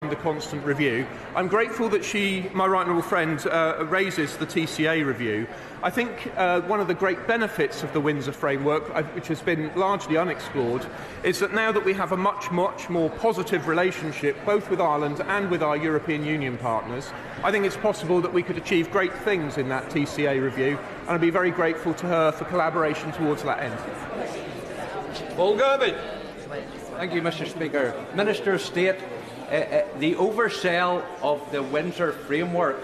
the constant review. I'm grateful that my right honourable friend, raises the TCA review. I think one of the great benefits of the Windsor framework, which has been largely unexplored, is that now that we have a much more positive relationship both with Ireland and with our European Union partners, I think it's possible that we could achieve great things in that TCA review, and I'd be very grateful to her for collaboration towards that end. Paul Gurvey. Thank you, Mr. Speaker. Minister of State, the oversell of the Windsor framework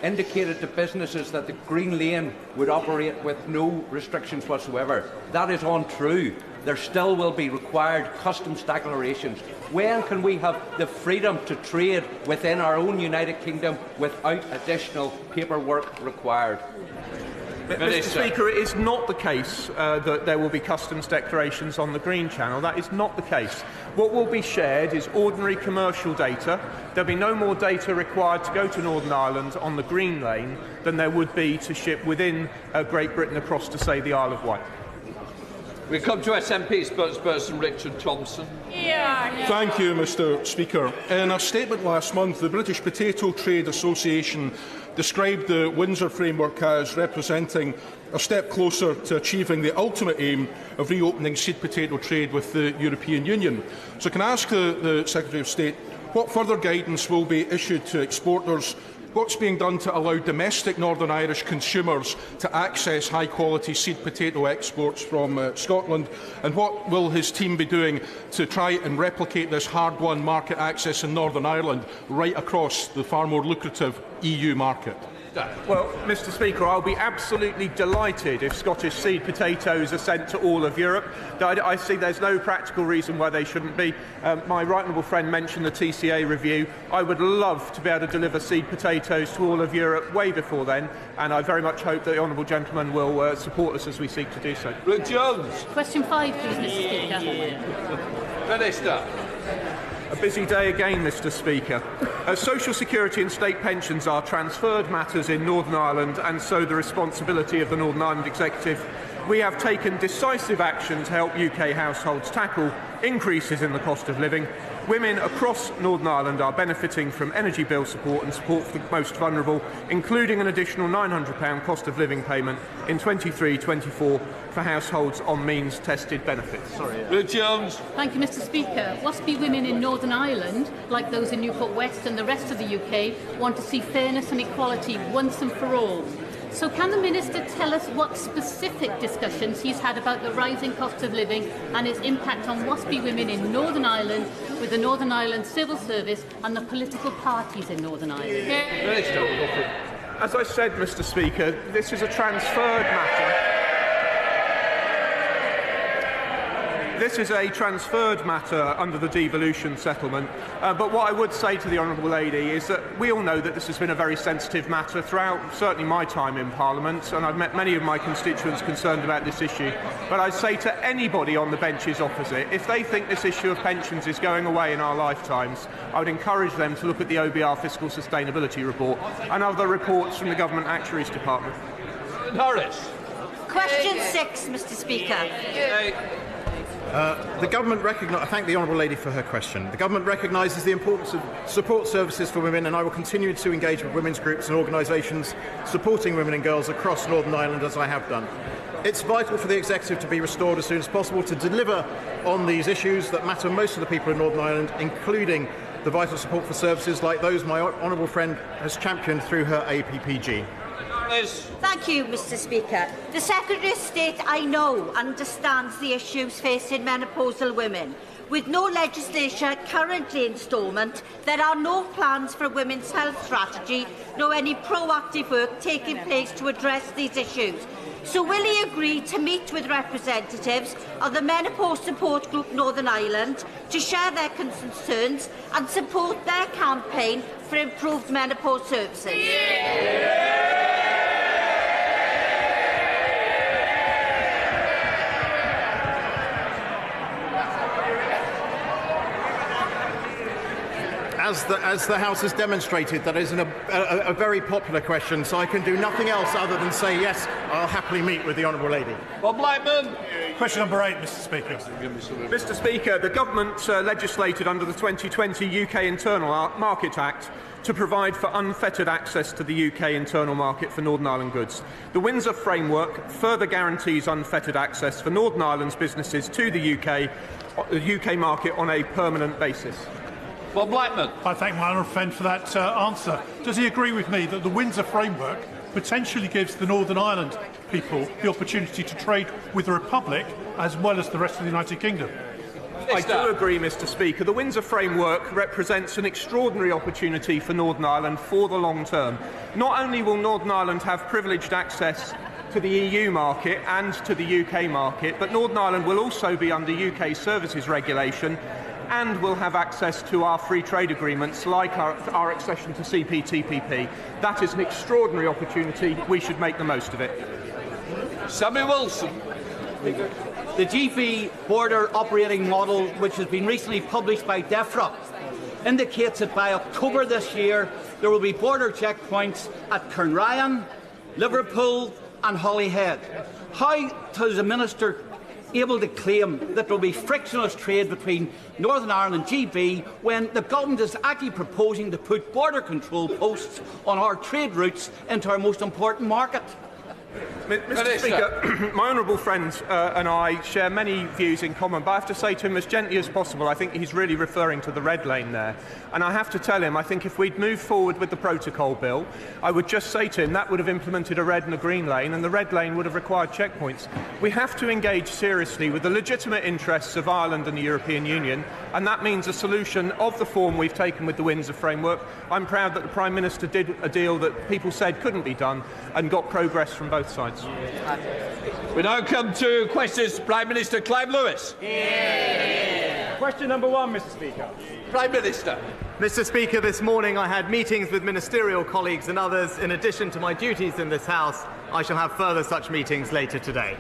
indicated to businesses that the Green Lane would operate with no restrictions whatsoever. That is untrue. There still will be required customs declarations. When can we have the freedom to trade within our own United Kingdom without additional paperwork required? Mr. Speaker, it is not the case that there will be customs declarations on the Green Channel. That is not the case. What will be shared is ordinary commercial data. There will be no more data required to go to Northern Ireland on the Green Lane than there would be to ship within Great Britain across to, say, the Isle of Wight. We come to SNP spokesperson Richard Thompson. Thank you, Mr. Speaker. In a statement last month, the British Potato Trade Association described the Windsor framework as representing a step closer to achieving the ultimate aim of reopening seed potato trade with the European Union. So can I ask the Secretary of State what further guidance will be issued to exporters? What's being done to allow domestic Northern Irish consumers to access high-quality seed potato exports from Scotland? And what will his team be doing to try and replicate this hard-won market access in Northern Ireland right across the far more lucrative EU market? Well, Mr. Speaker, I'll be absolutely delighted if Scottish seed potatoes are sent to all of Europe. I see there's no practical reason why they shouldn't be. My right honourable friend mentioned the TCA review. I would love to be able to deliver seed potatoes to all of Europe way before then, and I very much hope that the honourable gentleman will support us as we seek to do so. Rick Jones. Question 5, please, Mr. Speaker. Minister. A busy day again, Mr. Speaker. Social security and state pensions are transferred matters in Northern Ireland, and so the responsibility of the Northern Ireland Executive. We have taken decisive action to help UK households tackle increases in the cost of living. Women across Northern Ireland are benefiting from energy bill support and support for the most vulnerable, including an additional £900 cost of living payment in 23-24 for households on means-tested benefits. Rick Jones. Thank you, Mr. Speaker. WASPI women in Northern Ireland, like those in Newport West and the rest of the UK, want to see fairness and equality once and for all. So can the Minister tell us what specific discussions he's had about the rising cost of living and its impact on WASPI women in Northern Ireland with the Northern Ireland Civil Service and the political parties in Northern Ireland? As I said, Mr. Speaker, this is a transferred matter. This is a transferred matter under the devolution settlement, but what I would say to the Honourable Lady is that we all know that this has been a very sensitive matter throughout certainly my time in Parliament, and I've met many of my constituents concerned about this issue. But I say to anybody on the benches opposite, if they think this issue of pensions is going away in our lifetimes, I would encourage them to look at the OBR Fiscal Sustainability Report and other reports from the Government Actuaries Department. Norris. Question 6, Mr. Speaker. The Government I thank the Honourable Lady for her question. The Government recognises the importance of support services for women, and I will continue to engage with women's groups and organisations supporting women and girls across Northern Ireland as I have done. It's vital for the Executive to be restored as soon as possible to deliver on these issues that matter most to the people of Northern Ireland, including the vital support for services like those my honourable friend has championed through her APPG. Thank you, Mr. Speaker. The Secretary of State, I know, understands the issues facing menopausal women. With no legislation currently in instalment, there are no plans for a women's health strategy, nor any proactive work taking place to address these issues. So will he agree to meet with representatives of the Menopause Support Group Northern Ireland to share their concerns and support their campaign for improved menopause services? as the House has demonstrated, that is a very popular question, so I can do nothing else other than say yes, I'll happily meet with the Honourable Lady. Bob Blackman. Question number 8, Mr Speaker. Mr Speaker, the government legislated under the 2020 UK Internal Market Act to provide for unfettered access to the UK internal market for Northern Ireland goods. The Windsor Framework further guarantees unfettered access for Northern Ireland's businesses to the UK market on a permanent basis. Bob Blackman. I thank my honourable friend for that answer. Does he agree with me that the Windsor Framework potentially gives the Northern Ireland people the opportunity to trade with the Republic as well as the rest of the United Kingdom? I do agree, Mr Speaker. The Windsor Framework represents an extraordinary opportunity for Northern Ireland for the long term. Not only will Northern Ireland have privileged access to the EU market and to the UK market, but Northern Ireland will also be under UK services regulation and will have access to our free trade agreements like our accession to CPTPP. That is an extraordinary opportunity. We should make the most of it. Sammy Wilson. The GB border operating model, which has been recently published by DEFRA, indicates that by October this year there will be border checkpoints at Cairnryan, Liverpool and Holyhead. How is the Minister able to claim that there will be frictionless trade between Northern Ireland and GB when the government is actually proposing to put border control posts on our trade routes into our most important market? Mr Speaker, my honourable friend and I share many views in common, but I have to say to him as gently as possible, I think he's really referring to the red lane there. And I have to tell him, I think if we'd moved forward with the protocol bill, I would just say to him that would have implemented a red and a green lane, and the red lane would have required checkpoints. We have to engage seriously with the legitimate interests of Ireland and the European Union, and that means a solution of the form we've taken with the Windsor Framework. I'm proud that the Prime Minister did a deal that people said couldn't be done and got progress from both sides. We now come to questions. Prime Minister Clive Lewis. Question number 1, Mr Speaker. Prime Minister. Mr Speaker, this morning I had meetings with ministerial colleagues and others. In addition to my duties in this House, I shall have further such meetings later today.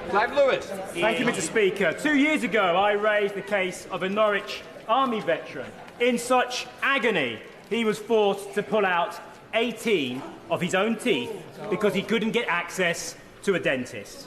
Clive Lewis. Thank you, Mr Speaker. 2 years ago, I raised the case of a Norwich Army veteran. In such agony, he was forced to pull out 18 of his own teeth because he couldn't get access to a dentist.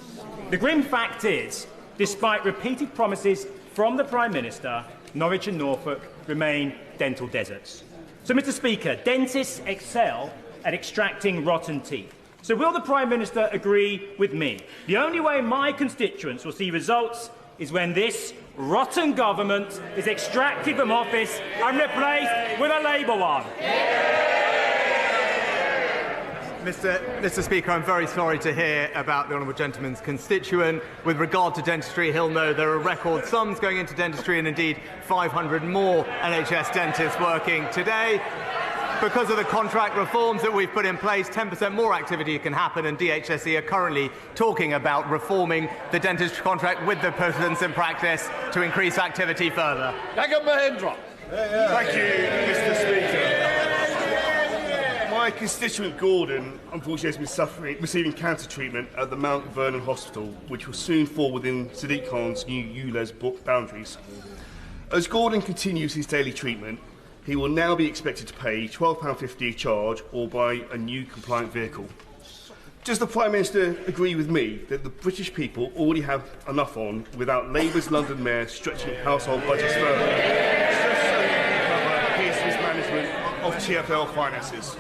The grim fact is, despite repeated promises from the Prime Minister, Norwich and Norfolk remain dental deserts. So, Mr Speaker, dentists excel at extracting rotten teeth. So will the Prime Minister agree with me? The only way my constituents will see results is when this rotten government is extracted from office and replaced with a Labour one. Mr Speaker, I'm very sorry to hear about the honourable gentleman's constituent. With regard to dentistry, he'll know there are record sums going into dentistry and indeed 500 more NHS dentists working today. Because of the contract reforms that we've put in place, 10% more activity can happen, and DHSE are currently talking about reforming the dentistry contract with the persons in practice to increase activity further. Jacob Mahindra. Thank you, Mr Speaker. My constituent Gordon, unfortunately, has been receiving cancer treatment at the Mount Vernon Hospital, which will soon fall within Sadiq Khan's new ULEZ boundaries. As Gordon continues his daily treatment, he will now be expected to pay £12.50 a charge or buy a new compliant vehicle. Does the Prime Minister agree with me that the British people already have enough on without Labour's London Mayor stretching household budgets further? Here's his management of TfL finances.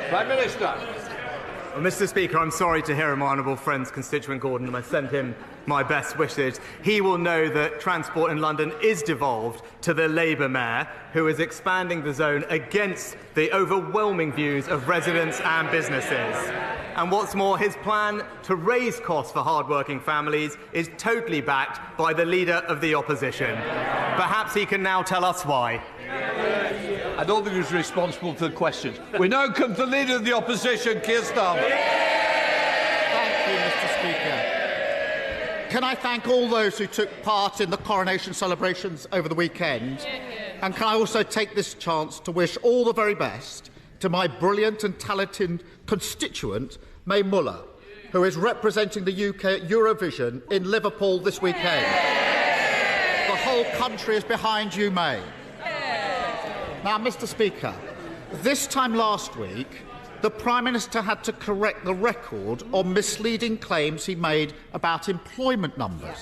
Prime Minister. Well, Mr Speaker, I'm sorry to hear of my honourable friend's constituent Gordon, and I send him my best wishes. He will know that transport in London is devolved to the Labour Mayor, who is expanding the zone against the overwhelming views of residents and businesses. And what's more, his plan to raise costs for hard-working families is totally backed by the Leader of the Opposition. Perhaps he can now tell us why. I don't think he's responsible for the questions. We now come to the Leader of the Opposition, Keir Starmer. Thank you, Mr Speaker. Can I thank all those who took part in the coronation celebrations over the weekend? And can I also take this chance to wish all the very best to my brilliant and talented constituent, May Muller, who is representing the UK at Eurovision in Liverpool this weekend. The whole country is behind you, May. Now, Mr. Speaker, this time last week, the Prime Minister had to correct the record on misleading claims he made about employment numbers.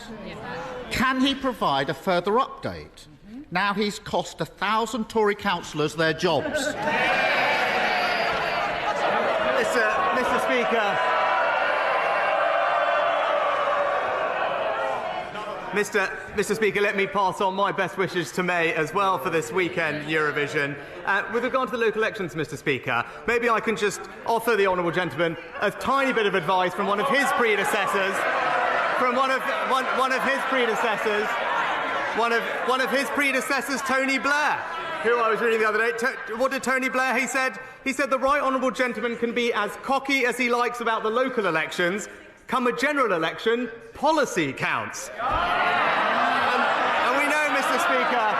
Can he provide a further update? Now he's cost 1,000 Tory councillors their jobs. Mr. Speaker. Mr. Speaker, let me pass on my best wishes to May as well for this weekend Eurovision. With regard to the local elections, Mr. Speaker, maybe I can just offer the honourable gentleman a tiny bit of advice from one of his predecessors. One of his predecessors, Tony Blair, who I was reading the other day. What did Tony Blair? He said the right honourable gentleman can be as cocky as he likes about the local elections. Come a general election, policy counts. And we know, Mr. Speaker,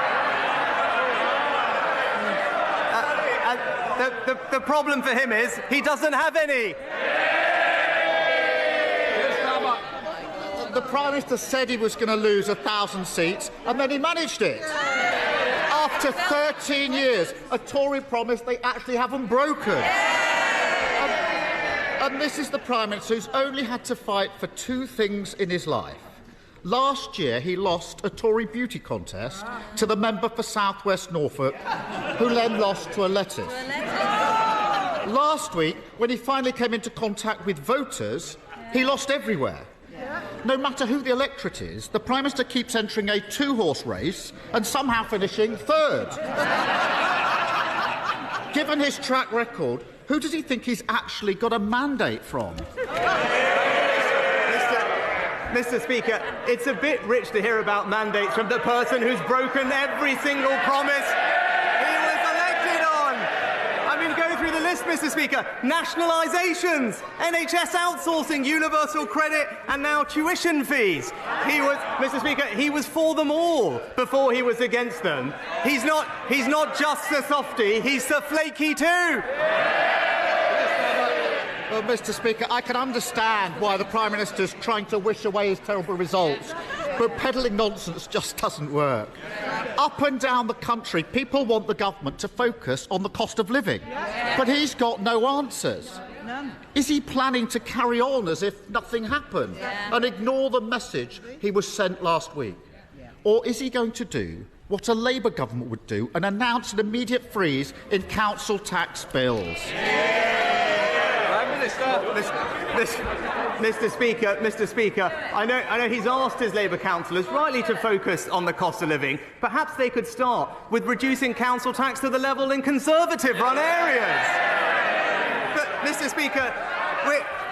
the problem for him is he doesn't have any. The Prime Minister said he was going to lose 1,000 seats, and then he managed it. After 13 years, a Tory promise they actually haven't broken. And this is the Prime Minister who's only had to fight for two things in his life. Last year, he lost a Tory beauty contest to the member for South West Norfolk, who then lost to a lettuce. Last week, when he finally came into contact with voters, he lost everywhere. No matter who the electorate is, the Prime Minister keeps entering a two-horse race and somehow finishing third. Given his track record, who does he think he's actually got a mandate from? Mr. Speaker, it's a bit rich to hear about mandates from the person who's broken every single promise he was elected on. I mean, go through the list, Mr. Speaker. Nationalisations, NHS outsourcing, universal credit, and now tuition fees. Mr. Speaker, he was for them all before he was against them. He's not just the softy, he's the flaky too. Well, Mr. Speaker, I can understand why the Prime Minister is trying to wish away his terrible results, but peddling nonsense just doesn't work. Up and down the country, people want the government to focus on the cost of living, but he's got no answers. None. Is he planning to carry on as if nothing happened and ignore the message he was sent last week? Or is he going to do what a Labour government would do and announce an immediate freeze in council tax bills? Mr. Speaker, I know he's asked his Labour councillors rightly to focus on the cost of living. Perhaps they could start with reducing council tax to the level in Conservative-run areas. But, Mr. Speaker,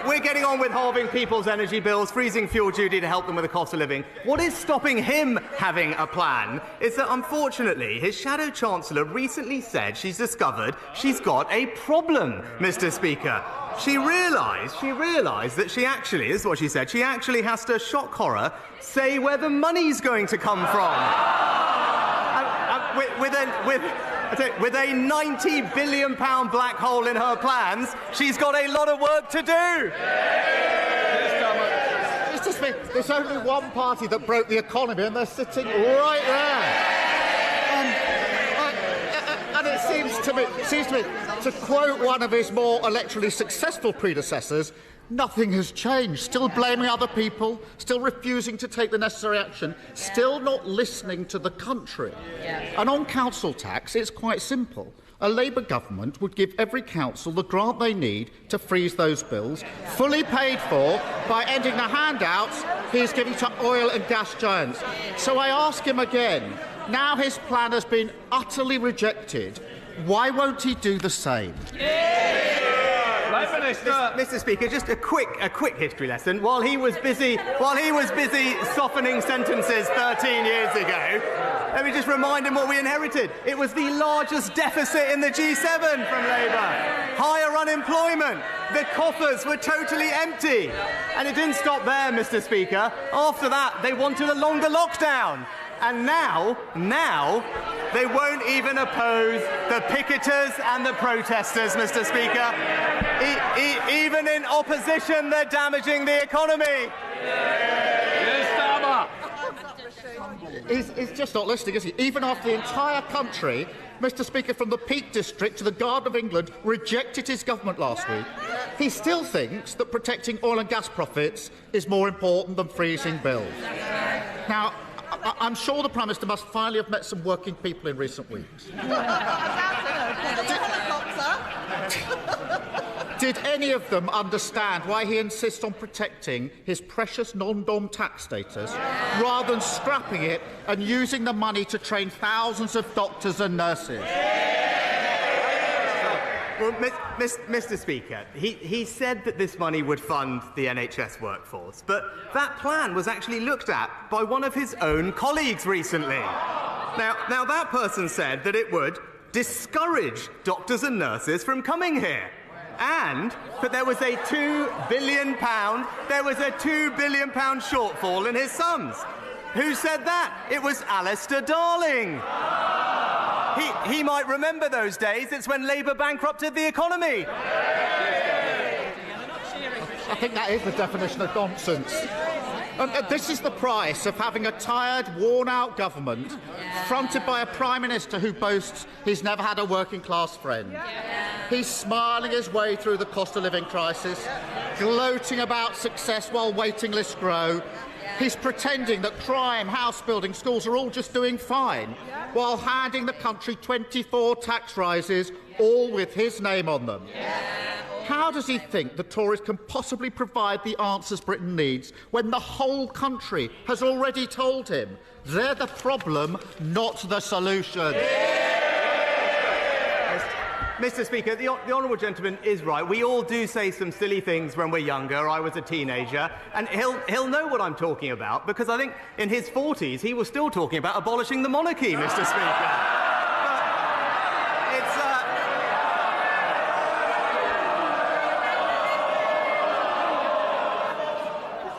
we're getting on with halving people's energy bills, freezing fuel duty to help them with the cost of living. What is stopping him having a plan is that, unfortunately, his shadow chancellor recently said she's discovered she's got a problem, Mr. Speaker. She realised that she actually, this is what she said, she actually has to, shock horror, say where the money's going to come from. With a £90 billion black hole in her plans, she's got a lot of work to do. Mr. Smith, there's only one party that broke the economy, and they're sitting right there. And it seems to me, to quote one of his more electorally successful predecessors, nothing has changed. Still blaming other people, still refusing to take the necessary action, still not listening to the country. And on council tax, it's quite simple. A Labour government would give every council the grant they need to freeze those bills, fully paid for by ending the handouts he's giving to oil and gas giants. So I ask him again, now his plan has been utterly rejected, why won't he do the same? Mr. Speaker, just a quick history lesson. While he was busy softening sentences 13 years ago, let me just remind him what we inherited. It was the largest deficit in the G7 from Labour. Higher unemployment. The coffers were totally empty. And it didn't stop there, Mr. Speaker. After that, they wanted a longer lockdown. And now, they won't even oppose the picketers and the protesters, Mr. Speaker. Even in opposition, they're damaging the economy. He's just not listening, is he? Even after the entire country, Mr. Speaker, from the Peak District to the Garden of England, rejected his government last week, he still thinks that protecting oil and gas profits is more important than freezing bills. Now, I'm sure the Prime Minister must finally have met some working people in recent weeks. Did any of them understand why he insists on protecting his precious non-dom tax status rather than scrapping it and using the money to train thousands of doctors and nurses? Well, Mr. Speaker, he said that this money would fund the NHS workforce, but that plan was actually looked at by one of his own colleagues recently. Now that person said that it would discourage doctors and nurses from coming here, and that there was a £2 billion shortfall in his sums. Who said that? It was Alistair Darling. He might remember those days. It's when Labour bankrupted the economy. I think that is the definition of nonsense. And this is the price of having a tired, worn-out government fronted by a Prime Minister who boasts he's never had a working-class friend. He's smiling his way through the cost-of-living crisis, gloating about success while waiting lists grow. He's pretending that crime, house building, schools are all just doing fine, while handing the country 24 tax rises, all with his name on them. How does he think the Tories can possibly provide the answers Britain needs when the whole country has already told him they're the problem, not the solution? Mr. Speaker, the honourable gentleman is right. We all do say some silly things when we're younger. I was a teenager, and he'll know what I'm talking about, because I think in his 40s he was still talking about abolishing the monarchy, Mr. Speaker.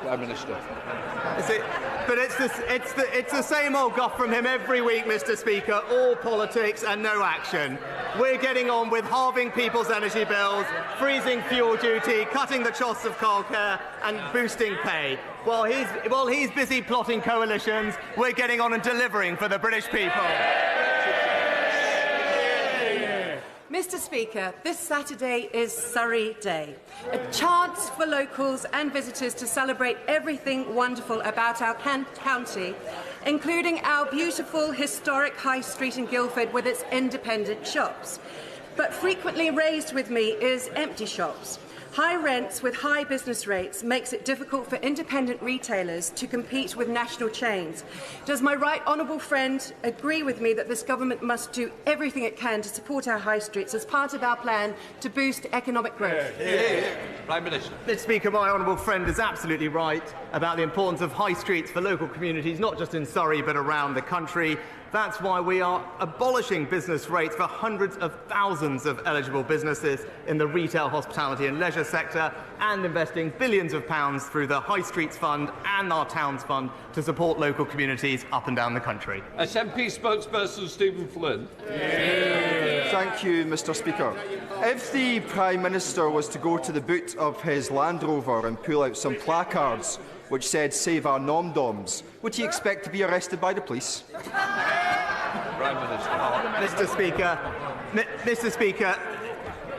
Prime Minister. But it's the same old guff from him every week, Mr. Speaker. All politics and no action. We're getting on with halving people's energy bills, freezing fuel duty, cutting the costs of childcare, and boosting pay. While he's busy plotting coalitions, we're getting on and delivering for the British people. Mr. Speaker, this Saturday is Surrey Day, a chance for locals and visitors to celebrate everything wonderful about our county, including our beautiful historic High Street in Guildford with its independent shops. But frequently raised with me is empty shops. High rents with high business rates makes it difficult for independent retailers to compete with national chains. Does my right honourable friend agree with me that this government must do everything it can to support our high streets as part of our plan to boost economic growth? Prime Minister. Mr. Speaker, my honourable friend is absolutely right about the importance of high streets for local communities, not just in Surrey but around the country. That's why we are abolishing business rates for hundreds of thousands of eligible businesses in the retail, hospitality and leisure sector, and investing billions of pounds through the High Streets Fund and our Towns Fund to support local communities up and down the country. SNP spokesperson Stephen Flynn. Thank you, Mr. Speaker. If the Prime Minister was to go to the boot of his Land Rover and pull out some placards which said "Save our nom-doms," would he expect to be arrested by the police? Prime Minister. Mr. Speaker,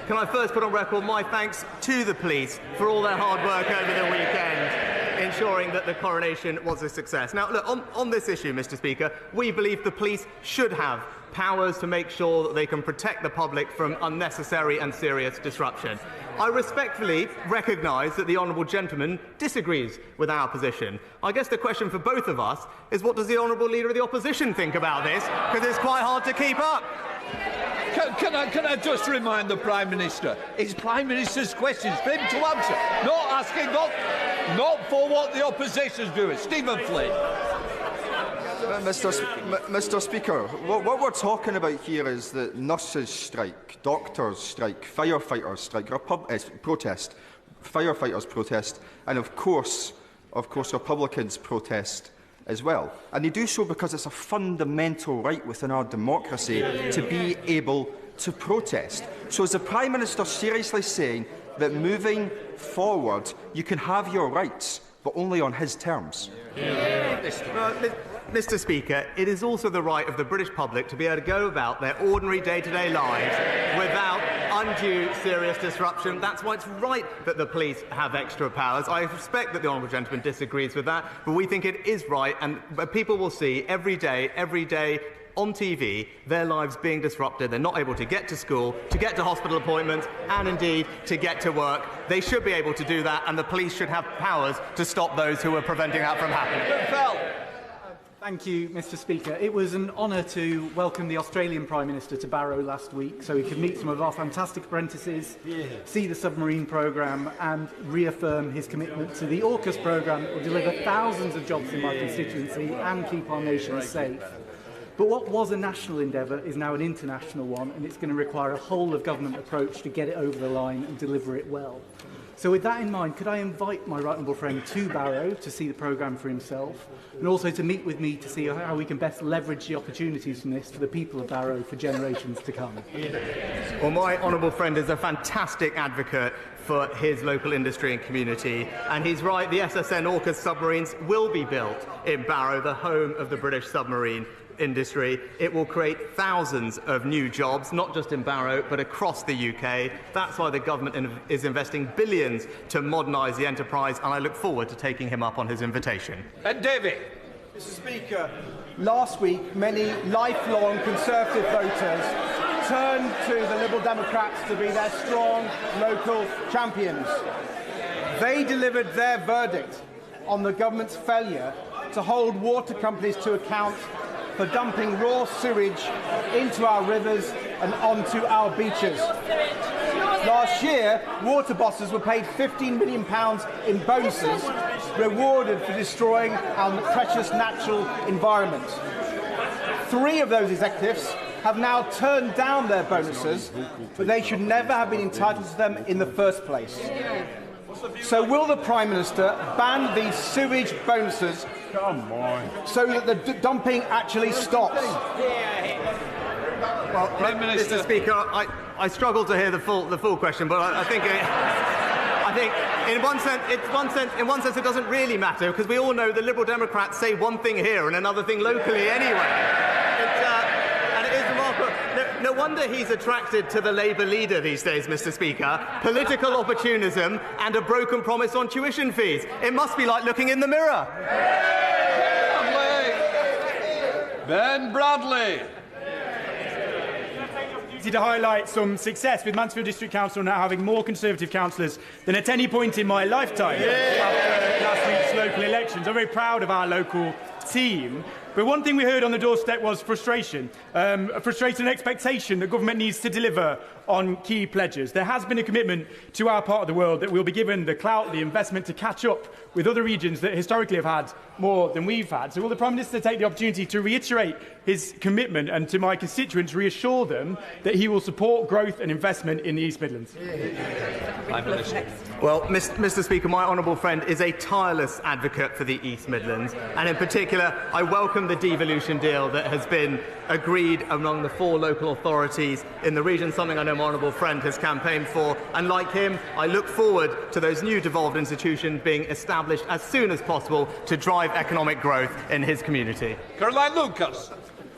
can I first put on record my thanks to the police for all their hard work over the weekend, ensuring that the coronation was a success. Now, look, on this issue, Mr. Speaker, we believe the police should have powers to make sure that they can protect the public from unnecessary and serious disruption. I respectfully recognise that the honourable gentleman disagrees with our position. I guess the question for both of us is, what does the honourable leader of the opposition think about this? Because it's quite hard to keep up. Can I just remind the Prime Minister, it's Prime Minister's questions for him to answer, not asking, not for what the opposition's doing. Stephen Flynn. Mr. Speaker, what we're talking about here is that nurses strike, doctors strike, firefighters strike, protest, firefighters protest, and of course Republicans protest as well. And they do so because it's a fundamental right within our democracy to be able to protest. So is the Prime Minister seriously saying that moving forward you can have your rights, but only on his terms? Mr. Speaker, it is also the right of the British public to be able to go about their ordinary day-to-day lives without undue serious disruption. That's why it's right that the police have extra powers. I respect that the honourable gentleman disagrees with that, but we think it is right, and people will see every day, on TV, their lives being disrupted. They're not able to get to school, to get to hospital appointments, and indeed to get to work. They should be able to do that, and the police should have powers to stop those who are preventing that from happening. Thank you, Mr. Speaker. It was an honour to welcome the Australian Prime Minister to Barrow last week so he could meet some of our fantastic apprentices, see the submarine programme and reaffirm his commitment to the AUKUS programme that will deliver thousands of jobs in my constituency and keep our nation safe. But what was a national endeavour is now an international one, and it's going to require a whole-of-government approach to get it over the line and deliver it well. So with that in mind, could I invite my right honourable friend to Barrow to see the programme for himself, and also to meet with me to see how we can best leverage the opportunities from this for the people of Barrow for generations to come? Well, my honourable friend is a fantastic advocate for his local industry and community, and he's right, the SSN AUKUS submarines will be built in Barrow, the home of the British submarine industry. It will create thousands of new jobs, not just in Barrow, but across the UK. That's why the government is investing billions to modernise the enterprise, and I look forward to taking him up on his invitation. David. Mr. Speaker, last week many lifelong Conservative voters turned to the Liberal Democrats to be their strong local champions. They delivered their verdict on the government's failure to hold water companies to account for dumping raw sewage into our rivers and onto our beaches. Last year, water bosses were paid £15 million in bonuses, rewarded for destroying our precious natural environment. 3 of those executives have now turned down their bonuses, but they should never have been entitled to them in the first place. So will the Prime Minister ban these sewage bonuses so that the dumping actually stops? Well, Mr. Speaker, I struggle to hear the full question, but I think in one sense it doesn't really matter, because we all know the Liberal Democrats say one thing here and another thing locally anyway. And it is remarkable. No wonder he's attracted to the Labour leader these days, Mr. Speaker. Political opportunism and a broken promise on tuition fees. It must be like looking in the mirror. Ben Bradley. To highlight some success, with Mansfield District Council now having more Conservative councillors than at any point in my lifetime after last week's local elections. I'm very proud of our local team. But one thing we heard on the doorstep was frustration, a frustrating expectation that government needs to deliver on key pledges. There has been a commitment to our part of the world that we'll be given the clout, the investment to catch up with other regions that historically have had more than we've had. So will the Prime Minister take the opportunity to reiterate his commitment and to my constituents reassure them that he will support growth and investment in the East Midlands? Well, Mr. Speaker, my honourable friend is a tireless advocate for the East Midlands, and in particular, I welcome the devolution deal that has been agreed among the 4 local authorities in the region, something I know my honourable friend has campaigned for, and like him, I look forward to those new devolved institutions being established as soon as possible to drive economic growth in his community. Caroline Lucas.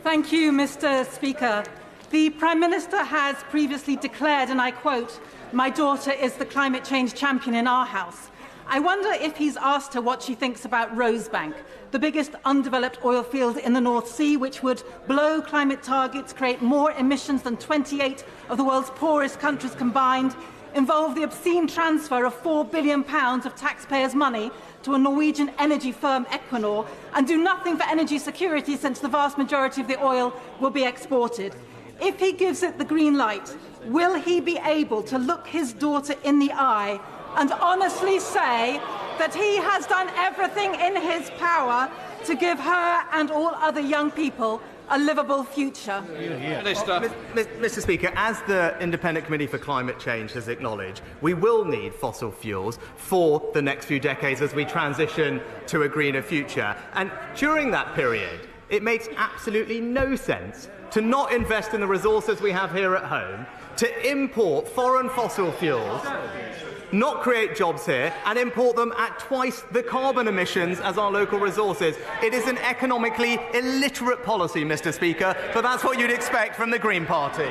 Thank you, Mr. Speaker. The Prime Minister has previously declared, and I quote, "My daughter is the climate change champion in our house." I wonder if he's asked her what she thinks about Rosebank, the biggest undeveloped oil field in the North Sea, which would blow climate targets, create more emissions than 28 of the world's poorest countries combined, involve the obscene transfer of £4 billion of taxpayers' money to a Norwegian energy firm, Equinor, and do nothing for energy security since the vast majority of the oil will be exported. If he gives it the green light, will he be able to look his daughter in the eye and honestly say that he has done everything in his power to give her and all other young people a livable future? Mr. Speaker, as the Independent Committee for Climate Change has acknowledged, we will need fossil fuels for the next few decades as we transition to a greener future. And during that period, it makes absolutely no sense to not invest in the resources we have here at home, to import foreign fossil fuels, not create jobs here, and import them at twice the carbon emissions as our local resources. It is an economically illiterate policy, Mr. Speaker, but that's what you'd expect from the Green Party.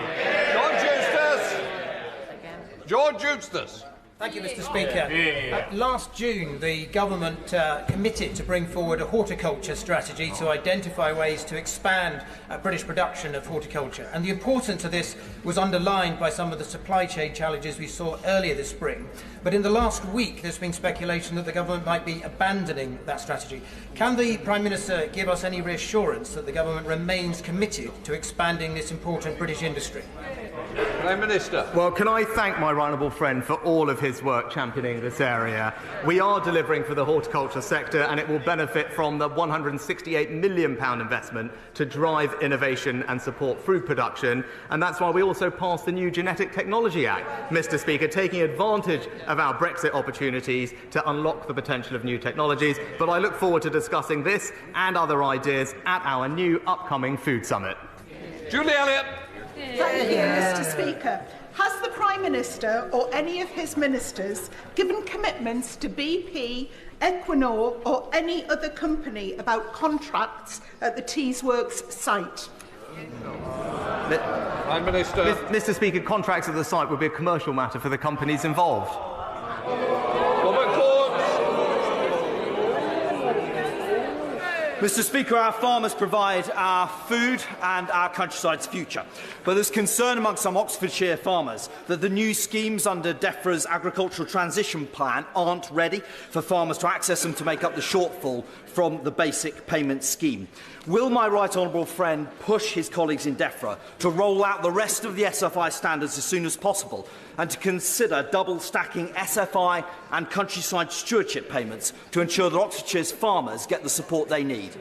George Eustace. Thank you, Mr. Speaker. Last June, the government committed to bring forward a horticulture strategy to identify ways to expand British production of horticulture. And the importance of this was underlined by some of the supply chain challenges we saw earlier this spring. But in the last week, there's been speculation that the government might be abandoning that strategy. Can the Prime Minister give us any reassurance that the government remains committed to expanding this important British industry? Prime Minister. Well, can I thank my honourable friend for all of his work championing this area. We are delivering for the horticulture sector, and it will benefit from the £168 million investment to drive innovation and support fruit production. And that's why we also passed the new Genetic Technology Act, Mr. Speaker, taking advantage of our Brexit opportunities to unlock the potential of new technologies. But I look forward to discussing this and other ideas at our new upcoming Food Summit. Julie Elliott. Thank you, Mr. Speaker. Has the Prime Minister or any of his ministers given commitments to BP, Equinor or any other company about contracts at the Teesworks site? Prime Minister. Mr. Speaker, contracts at the site would be a commercial matter for the companies involved. Mr. Speaker, our farmers provide our food and our countryside's future. But there's concern amongst some Oxfordshire farmers that the new schemes under DEFRA's Agricultural Transition Plan aren't ready for farmers to access them to make up the shortfall from the basic payment scheme. Will my right honourable friend push his colleagues in DEFRA to roll out the rest of the SFI standards as soon as possible and to consider double-stacking SFI and countryside stewardship payments to ensure that Oxfordshire's farmers get the support they need?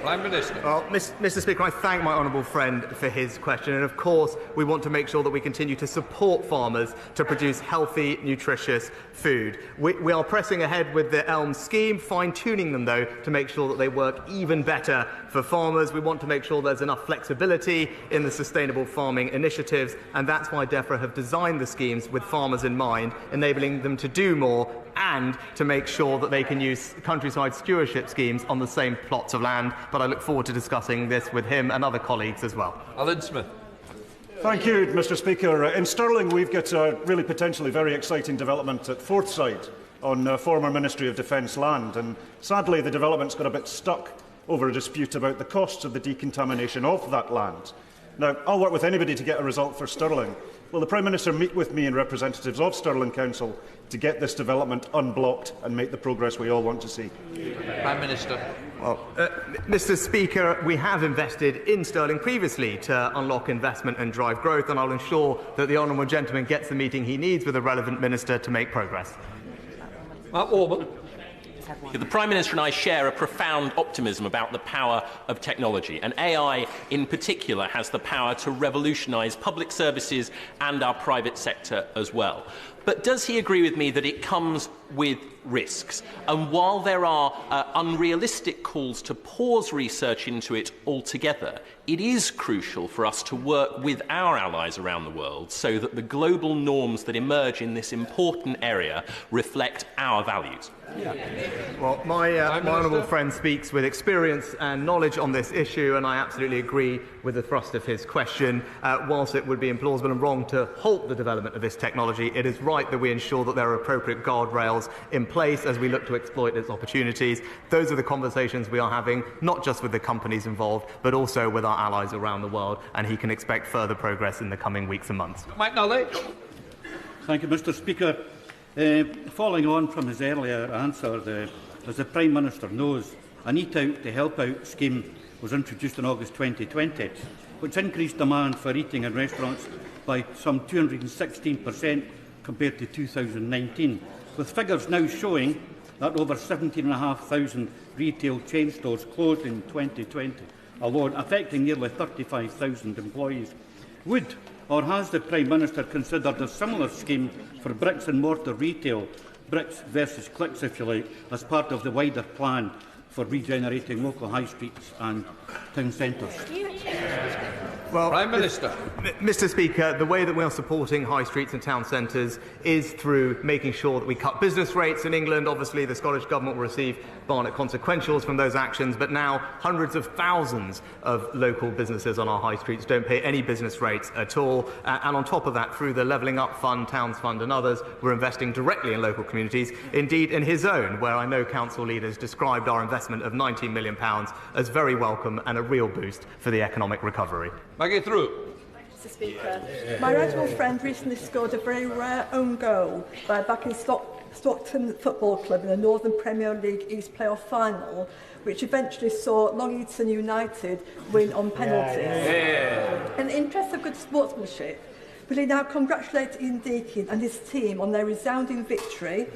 Prime Minister. Well, Mr. Speaker, I thank my honourable friend for his question, and of course we want to make sure that we continue to support farmers to produce healthy, nutritious food. We are pressing ahead with the ELM scheme, fine-tuning them though to make sure that they work even better for farmers. We want to make sure there's enough flexibility in the sustainable farming initiatives, and that's why DEFRA have designed the schemes with farmers in mind, enabling them to do more and to make sure that they can use countryside stewardship schemes on the same plots of land. But I look forward to discussing this with him and other colleagues as well. Alan Smith. Thank you, Mr. Speaker. In Stirling, we've got a really potentially very exciting development at Forthside on former Ministry of Defence land, and sadly the development's got a bit stuck over a dispute about the costs of the decontamination of that land. Now, I'll work with anybody to get a result for Stirling. Will the Prime Minister meet with me and representatives of Stirling Council to get this development unblocked and make the progress we all want to see? Prime Minister. Well, Mr. Speaker, we have invested in Stirling previously to unlock investment and drive growth, and I'll ensure that the honourable gentleman gets the meeting he needs with the relevant minister to make progress. Mark Warburton. The Prime Minister and I share a profound optimism about the power of technology, and AI in particular has the power to revolutionise public services and our private sector as well. But does he agree with me that it comes with risks? And while there are unrealistic calls to pause research into it altogether, it is crucial for us to work with our allies around the world so that the global norms that emerge in this important area reflect our values. Well, my honourable friend speaks with experience and knowledge on this issue, and I absolutely agree with the thrust of his question. Whilst it would be implausible and wrong to halt the development of this technology, it is right that we ensure that there are appropriate guardrails in place as we look to exploit its opportunities. Those are the conversations we are having, not just with the companies involved, but also with our allies around the world, and he can expect further progress in the coming weeks and months. Mike Nolly. Thank you, Mr. Speaker. Following on from his earlier answer, as the Prime Minister knows, an Eat Out to Help Out scheme was introduced in August 2020, which increased demand for eating in restaurants by some 216% compared to 2019, with figures now showing that over 17,500 retail chain stores closed in 2020 alone, affecting nearly 35,000 employees. Would or has the Prime Minister considered a similar scheme for bricks and mortar retail, bricks versus clicks if you like, as part of the wider plan for regenerating local high streets and town centres? Well, Prime Minister. Mr. Speaker, the way that we are supporting high streets and town centres is through making sure that we cut business rates in England. Obviously, the Scottish Government will receive Barnett consequentials from those actions, but now hundreds of thousands of local businesses on our high streets don't pay any business rates at all. And on top of that, through the Levelling Up Fund, Towns Fund and others, we're investing directly in local communities. Indeed, in his own, where I know council leaders described our investment of £19 million as very welcome and a real boost for the economic recovery. Maggie through. Mr. Speaker, my Redwall friend recently scored a very rare own goal by backing Stockton Football Club in the Northern Premier League East Playoff Final, which eventually saw Long Eaton United win on penalties. In the interest of good sportsmanship, will he now congratulate Ian Deakin and his team on their resounding victory,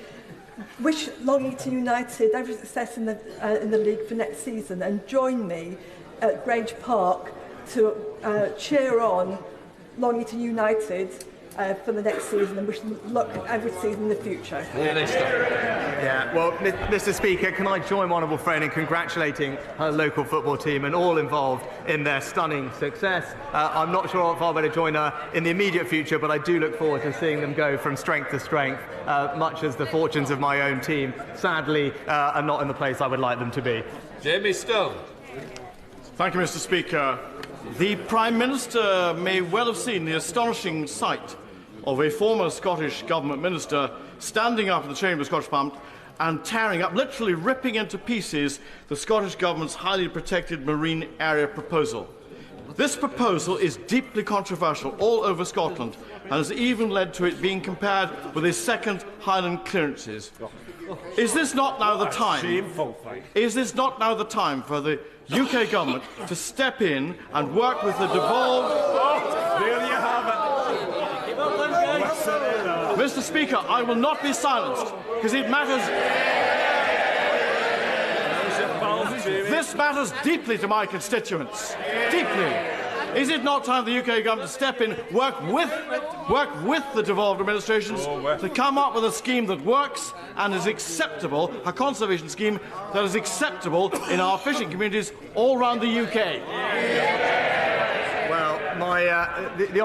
wish Long Eaton United every success in the league for next season, and join me at Grange Park to cheer on Long Eaton United for the next season and wish them luck every season in the future. Yeah, well, Mr. Speaker, can I join my honourable friend in congratulating her local football team and all involved in their stunning success. I'm not sure if I'll be able to join her in the immediate future, but I do look forward to seeing them go from strength to strength, much as the fortunes of my own team, sadly, are not in the place I would like them to be. Jamie Stone. Thank you, Mr. Speaker. The Prime Minister may well have seen the astonishing sight of a former Scottish Government minister standing up in the Chamber of Scottish Parliament and tearing up, literally ripping into pieces, the Scottish Government's highly protected marine area proposal. This proposal is deeply controversial all over Scotland and has even led to it being compared with the second Highland clearances. Is this not now the time? Is this not now the time for the UK Government to step in and work with the devolved... There you have it. Mr. Speaker, I will not be silenced, because it matters... This matters deeply to my constituents. Deeply. Is it not time for the UK Government to step in, work with the devolved administrations to come up with a scheme that works and is acceptable, a conservation scheme that is acceptable in our fishing communities all around the UK? Well, the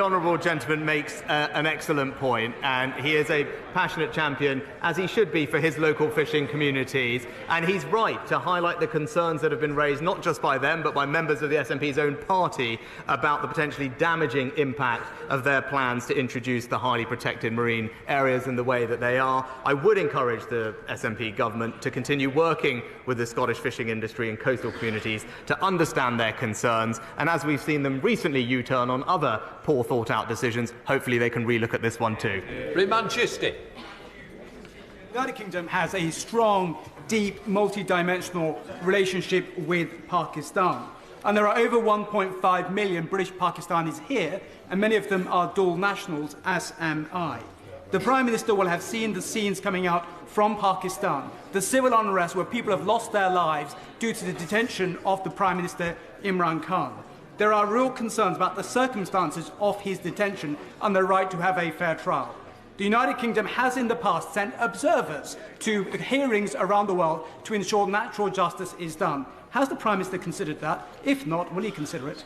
honourable gentleman makes an excellent point, and he is a passionate champion, as he should be, for his local fishing communities. And he's right to highlight the concerns that have been raised, not just by them, but by members of the SNP's own party, about the potentially damaging impact of their plans to introduce the highly protected marine areas in the way that they are. I would encourage the SNP government to continue working with the Scottish fishing industry and coastal communities to understand their concerns, and as we've seen them recently U-turn on other poor thought-out decisions, hopefully they can relook at this one too. Manchester. The United Kingdom has a strong, deep, multi-dimensional relationship with Pakistan. And there are over 1.5 million British Pakistanis here, and many of them are dual nationals, as am I. The Prime Minister will have seen the scenes coming out from Pakistan, the civil unrest where people have lost their lives due to the detention of the Prime Minister Imran Khan. There are real concerns about the circumstances of his detention and the right to have a fair trial. The United Kingdom has in the past sent observers to hearings around the world to ensure natural justice is done. Has the Prime Minister considered that? If not, will he consider it?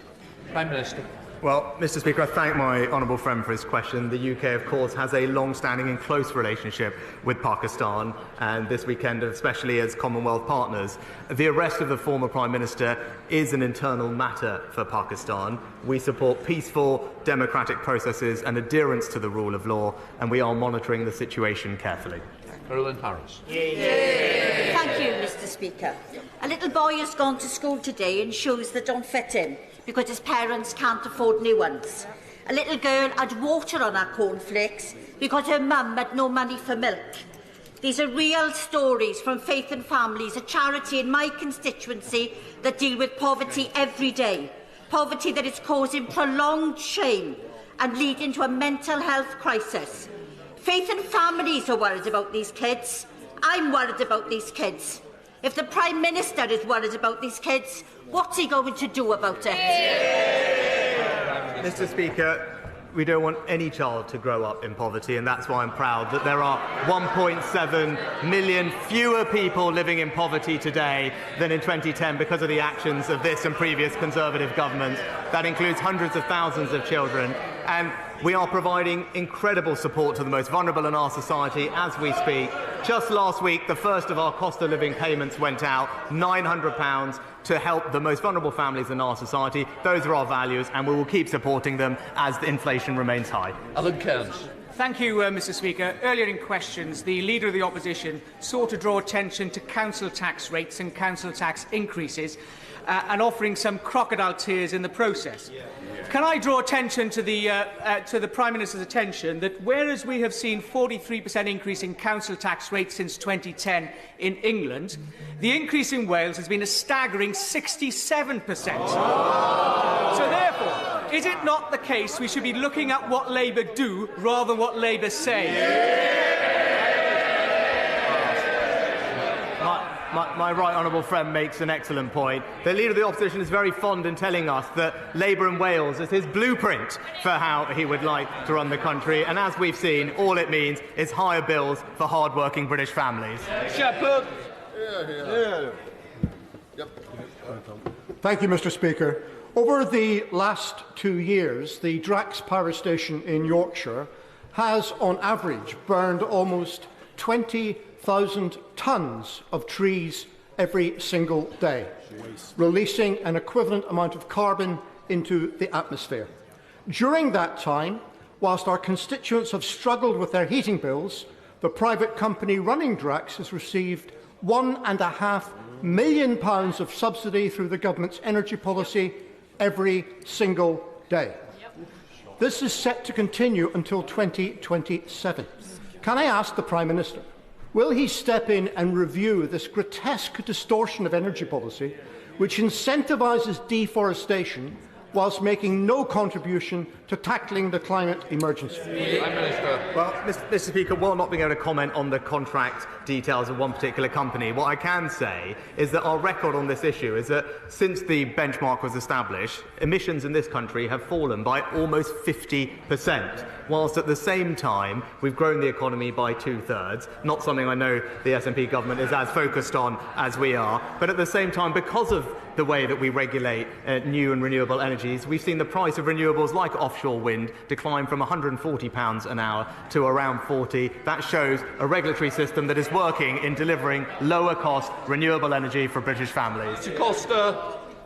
Prime Minister. Well, Mr. Speaker, I thank my honourable friend for his question. The UK, of course, has a long-standing and close relationship with Pakistan, and this weekend, especially as Commonwealth partners. The arrest of the former Prime Minister is an internal matter for Pakistan. We support peaceful, democratic processes and adherence to the rule of law, and we are monitoring the situation carefully. Carolyn Harris. Thank you, Mr. Speaker. A little boy has gone to school today in shoes that don't fit him because his parents can't afford new ones. A little girl had water on her cornflakes because her mum had no money for milk. These are real stories from Faith and Families, a charity in my constituency that deal with poverty every day. Poverty that is causing prolonged shame and leading to a mental health crisis. Faith and Families are worried about these kids. I'm worried about these kids. If the Prime Minister is worried about these kids, what's he going to do about it? Mr. Speaker, we don't want any child to grow up in poverty, and that's why I'm proud that there are 1.7 million fewer people living in poverty today than in 2010 because of the actions of this and previous Conservative governments. That includes hundreds of thousands of children, and we are providing incredible support to the most vulnerable in our society as we speak. Just last week, the first of our cost of living payments went out, £900, to help the most vulnerable families in our society. Those are our values, and we will keep supporting them as the inflation remains high. Alan Cairns. Thank you, Mr. Speaker. Earlier in questions, the Leader of the Opposition sought to draw attention to council tax rates and council tax increases, and offering some crocodile tears in the process. Can I draw attention to the Prime Minister's attention that whereas we have seen 43% increase in council tax rates since 2010 in England, the increase in Wales has been a staggering 67%. So therefore, is it not the case we should be looking at what Labour do rather than what Labour say? My right honourable friend makes an excellent point. The Leader of the Opposition is very fond in telling us that Labour in Wales is his blueprint for how he would like to run the country, and as we've seen, all it means is higher bills for hard-working British families. Shepherd. Thank you, Mr. Speaker. Over the last 2 years, the Drax Power Station in Yorkshire has, on average, burned almost 20,000 tonnes of trees every single day, releasing an equivalent amount of carbon into the atmosphere. During that time, whilst our constituents have struggled with their heating bills, the private company running Drax has received £1.5 million of subsidy through the government's energy policy every single day. This is set to continue until 2027. Can I ask the Prime Minister, will he step in and review this grotesque distortion of energy policy, which incentivises deforestation whilst making no contribution to tackling the climate emergency? Prime Minister. Well, Mr. Speaker, while not being able to comment on the contract details of one particular company, what I can say is that our record on this issue is that since the benchmark was established, emissions in this country have fallen by almost 50%, whilst at the same time we've grown the economy by 2/3, not something I know the SNP government is as focused on as we are, but at the same time, because of the way that we regulate new and renewable energies, we've seen the price of renewables like offshore wind decline from £140 an hour to around 40. That shows a regulatory system that is working in delivering lower cost renewable energy for British families. Mr. Costa.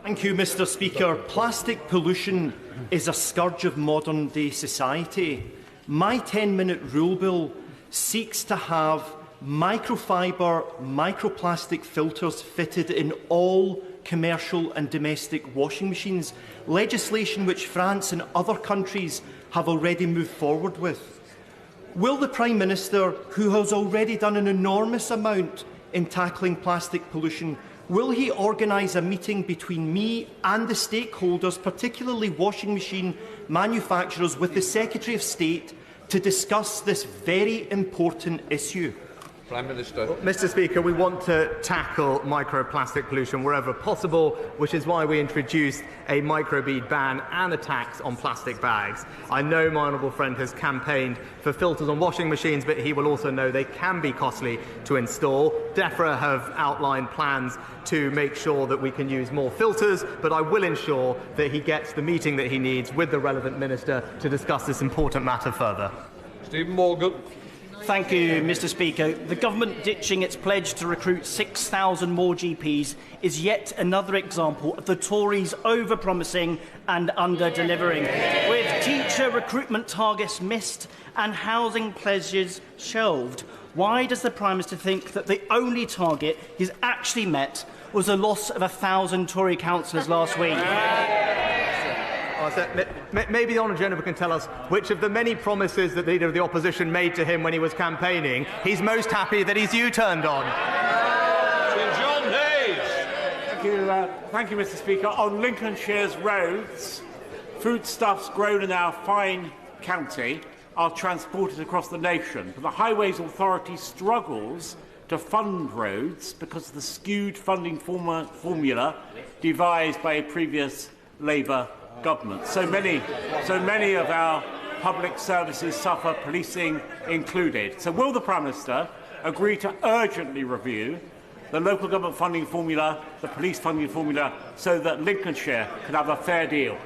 Thank you, Mr. Speaker. Plastic pollution is a scourge of modern day society. My 10-minute rule bill seeks to have microfibre, microplastic filters fitted in all commercial and domestic washing machines, legislation which France and other countries have already moved forward with. Will the Prime Minister, who has already done an enormous amount in tackling plastic pollution, will he organise a meeting between me and the stakeholders, particularly washing machine manufacturers, with the Secretary of State to discuss this very important issue? Prime Minister. Well, Mr. Speaker, we want to tackle microplastic pollution wherever possible, which is why we introduced a microbead ban and a tax on plastic bags. I know my honourable friend has campaigned for filters on washing machines, but he will also know they can be costly to install. DEFRA have outlined plans to make sure that we can use more filters, but I will ensure that he gets the meeting that he needs with the relevant minister to discuss this important matter further. Stephen Morgan. Thank you, Mr. Speaker. The government ditching its pledge to recruit 6,000 more GPs is yet another example of the Tories over-promising and under-delivering, with teacher recruitment targets missed and housing pledges shelved. Why does the Prime Minister think that the only target he's actually met was the loss of 1,000 Tory councillors last week? Maybe the honourable gentleman can tell us which of the many promises that the Leader of the Opposition made to him when he was campaigning he's most happy that he's U-turned on. Sir John Hayes. Thank you, Mr. Speaker. On Lincolnshire's roads, foodstuffs grown in our fine county are transported across the nation, but the Highways Authority struggles to fund roads because of the skewed funding formula devised by a previous Labour government. So many of our public services suffer, policing included. So will the Prime Minister agree to urgently review the local government funding formula, the police funding formula, so that Lincolnshire can have a fair deal?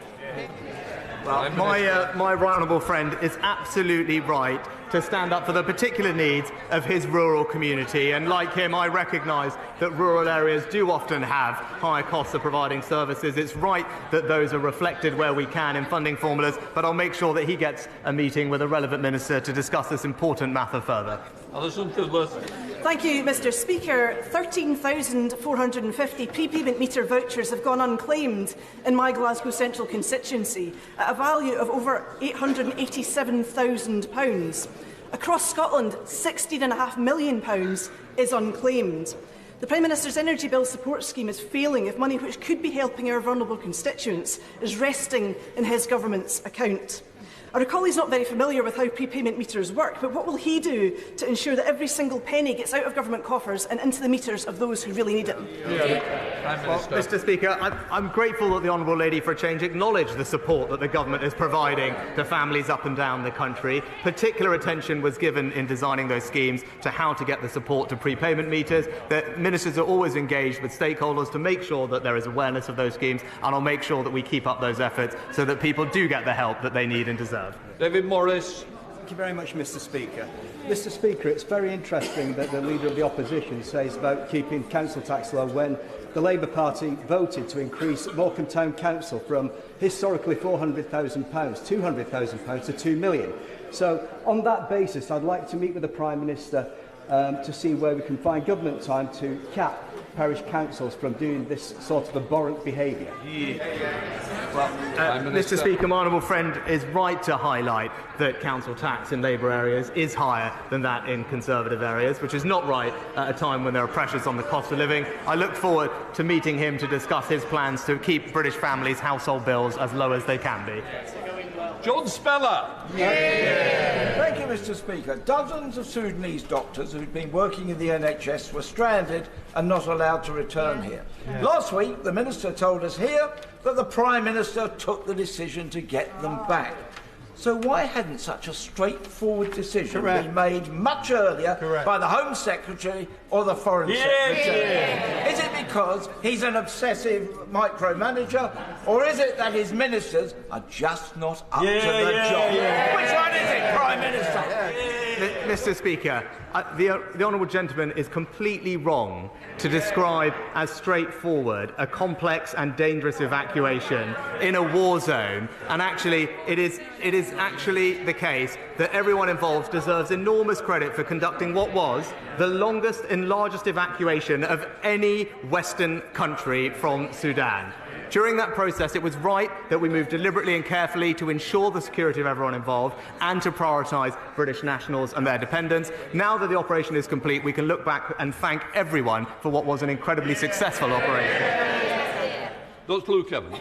Well, my right honourable friend is absolutely right to stand up for the particular needs of his rural community, and like him I recognise that rural areas do often have higher costs of providing services. It's right that those are reflected where we can in funding formulas, but I'll make sure that he gets a meeting with a relevant minister to discuss this important matter further. Alison Kilworth. Thank you, Mr. Speaker. 13,450 prepayment meter vouchers have gone unclaimed in my Glasgow Central constituency at a value of over £887,000. Across Scotland, £16.5 million is unclaimed. The Prime Minister's Energy Bill Support Scheme is failing if money which could be helping our vulnerable constituents is resting in his government's account. I recall he's not very familiar with how prepayment meters work, but what will he do to ensure that every single penny gets out of government coffers and into the meters of those who really need it? Well, Mr. Speaker, I'm grateful that the Honourable Lady for a Change acknowledged the support that the government is providing to families up and down the country. Particular attention was given in designing those schemes to how to get the support to prepayment meters. The ministers are always engaged with stakeholders to make sure that there is awareness of those schemes, and I'll make sure that we keep up those efforts so that people do get the help that they need and deserve. David Morris. Thank you very much, Mr. Speaker. Mr. Speaker, it's very interesting that the Leader of the Opposition says about keeping council tax low when the Labour Party voted to increase Morecambe Town Council from historically £400,000, £200,000 to £2 million. So, on that basis, I'd like to meet with the Prime Minister to see where we can find government time to cap parish councils from doing this sort of abhorrent behaviour. Well, Mr. Speaker, my honourable friend is right to highlight that council tax in Labour areas is higher than that in Conservative areas, which is not right at a time when there are pressures on the cost of living. I look forward to meeting him to discuss his plans to keep British families' household bills as low as they can be. John Speller. Thank you, Mr. Speaker. Dozens of Sudanese doctors who'd been working in the NHS were stranded and not allowed to return here. Last week, the Minister told us here that the Prime Minister took the decision to get them back. So why hadn't such a straightforward decision been made much earlier by the Home Secretary or the Foreign Secretary? Is it because he's an obsessive micromanager, or is it that his ministers are just not up to the job? Which one is it, Prime Minister? Mr. Speaker, the honourable gentleman is completely wrong to describe as straightforward a complex and dangerous evacuation in a war zone, and actually it is actually the case that everyone involved deserves enormous credit for conducting what was the longest and largest evacuation of any Western country from Sudan. During that process, it was right that we moved deliberately and carefully to ensure the security of everyone involved and to prioritise British nationals and their dependents. Now that the operation is complete, we can look back and thank everyone for what was an incredibly successful operation. Dr. Luke Evans.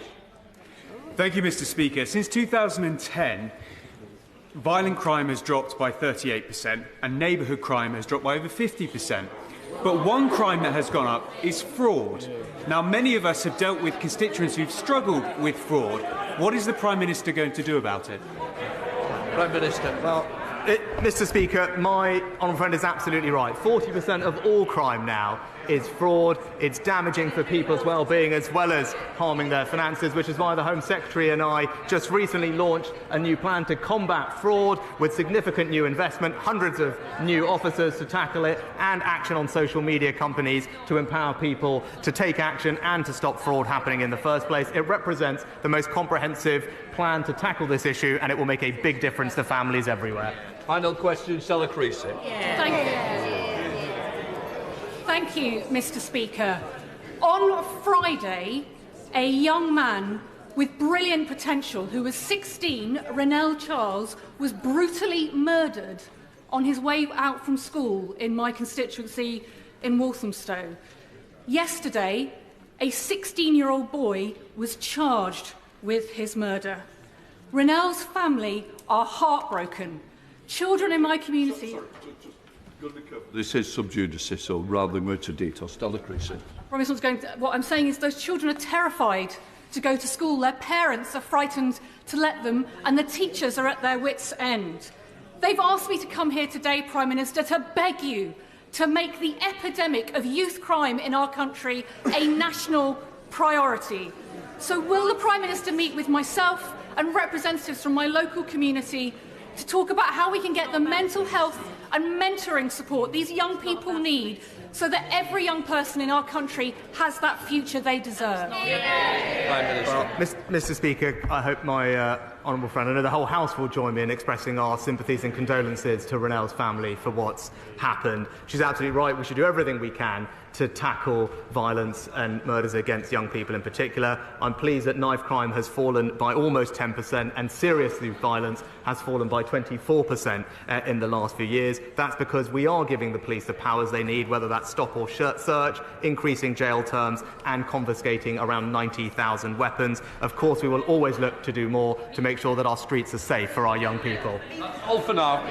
Thank you, Mr. Speaker. Since 2010, violent crime has dropped by 38% and neighbourhood crime has dropped by over 50%. But one crime that has gone up is fraud. Now, many of us have dealt with constituents who've struggled with fraud. What is the Prime Minister going to do about it? Prime Minister. Well, Mr. Speaker, my honourable friend is absolutely right. 40% of all crime now is fraud. It's damaging for people's well-being as well as harming their finances, which is why the Home Secretary and I just recently launched a new plan to combat fraud with significant new investment, hundreds of new officers to tackle it, and action on social media companies to empower people to take action and to stop fraud happening in the first place. It represents the most comprehensive plan to tackle this issue, and it will make a big difference to families everywhere. Final question, Stella Creasy. Thank you, Mr. Speaker. On Friday, a young man with brilliant potential who was 16, Renell Charles, was brutally murdered on his way out from school in my constituency in Walthamstow. Yesterday, a 16-year-old boy was charged with his murder. Renell's family are heartbroken. Children in my community... This is sub judice, so rather than go into detail, Stella Creasy. What I'm saying is those children are terrified to go to school. Their parents are frightened to let them, and the teachers are at their wits' end. They've asked me to come here today, Prime Minister, to beg you to make the epidemic of youth crime in our country a national priority. So will the Prime Minister meet with myself and representatives from my local community to talk about how we can get the mental health and mentoring support these young people need so that every young person in our country has that future they deserve? Well, Mr. Speaker, I hope my honourable friend, I know the whole House will join me in expressing our sympathies and condolences to Ronelle's family for what's happened. She's absolutely right. We should do everything we can to tackle violence and murders against young people in particular. I'm pleased that knife crime has fallen by almost 10% and serious youth violence has fallen by 24% in the last few years. That's because we are giving the police the powers they need, whether that's stop or search, increasing jail terms and confiscating around 90,000 weapons. Of course, we will always look to do more to make sure that our streets are safe for our young people. All for now.